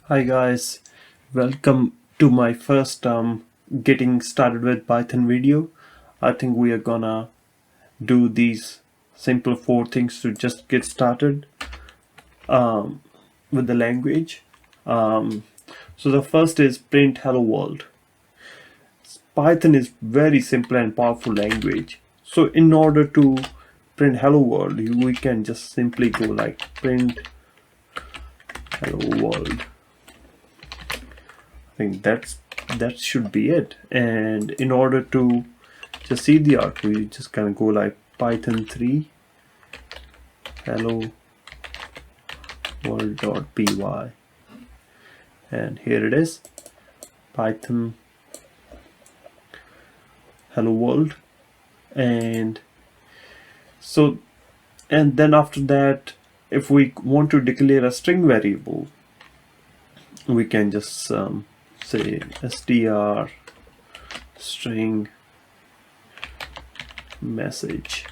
Hi guys, welcome to my first getting started with Python video. I think we are gonna do these simple four things to just get started um, with the language. Um, so the first is print hello world. Python is very simple and powerful language. So in order to print hello world, we can just simply go like print hello world. I think that should be it. And in order to just see the art, we just kind of go like Python 3 hello world.py, and here it is, Python hello world. And so, and then after that, if we want to declare a string variable, we can just say str string message.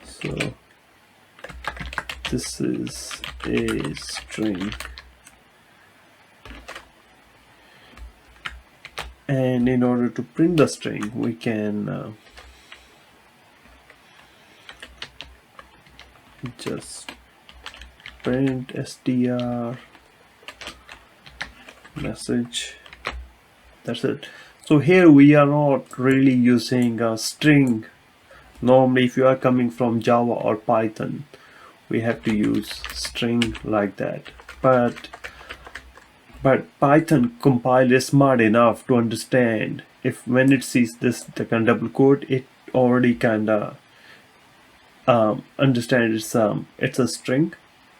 So this is a string, and in order to print the string, we can just print str message. That's it. So here we are not really using a string. Normally if you are coming from Java or Python, we have to use string like that, but Python compiler is smart enough to understand if when it sees this the kind of double quote, it already kind of understands it's a string.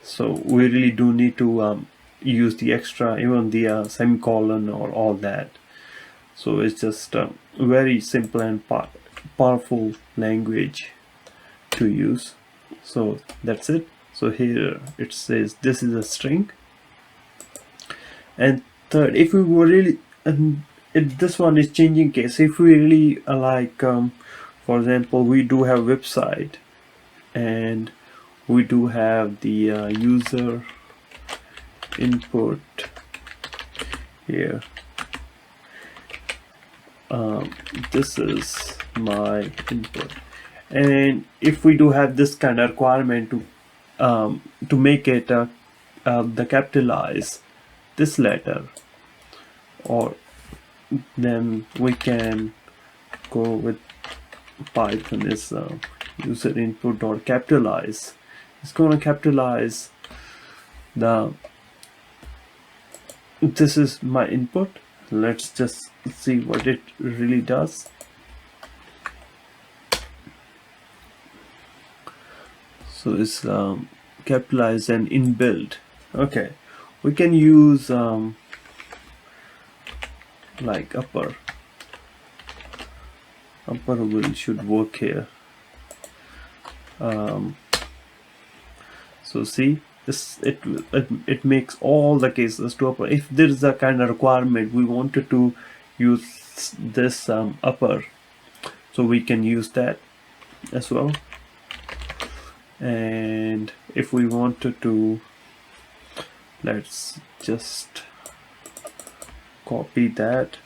So we really do need to use the extra, even the semicolon or all that. So it's just a very simple and powerful language to use. So that's it. So here it says this is a string. And third, if we were really, this one is changing case. If we really for example, we do have website, and we do have the user input here. This is my input, and if we do have this kind of requirement to make it the capitalize this letter, or then we can go with Python is user input dot capitalize. It's gonna capitalize the, this is my input. Let's just see what it really does. So it's capitalized and inbuilt. Okay, we can use like upper will should work here. So see, it makes all the cases to upper. If there is a kind of requirement we wanted to use this upper, so we can use that as well. And if we wanted to, let's just copy that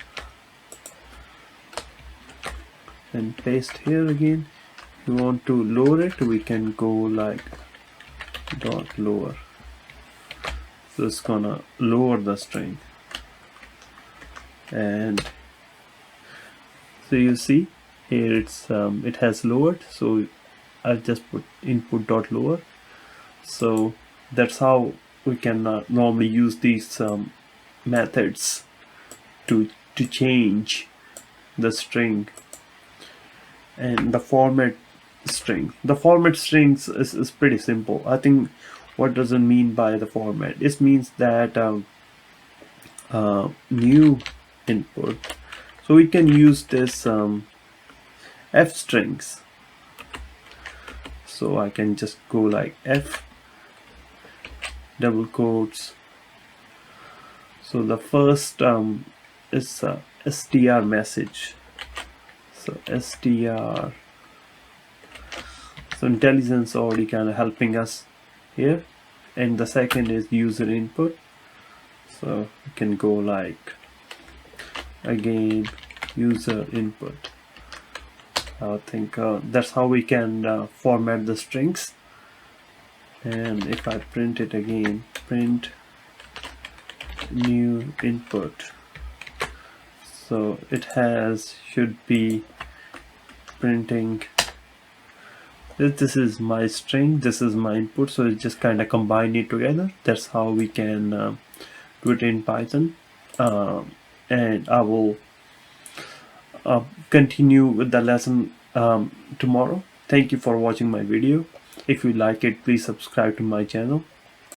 and paste here again. If we want to lower it, we can go like dot lower. So it's gonna lower the string, and so you see here it's it has lowered. So I'll just put input dot lower. So that's how we can normally use these methods to change the string. And the format string, the format strings is pretty simple. I think what does it mean by the format? It means that new input, so we can use this f strings. So I can just go like f double quotes. So the first is str message. So str, so IntelliSense already kind of helping us here. And the second is user input. So you can go like again user input. I think that's how we can format the strings. And if I print it again, print new input, so it should be printing this is my string, this is my input, so it just kind of combine it together. That's how we can do it in Python. And I will continue with the lesson tomorrow. Thank you for watching my video. If you like it, please subscribe to my channel.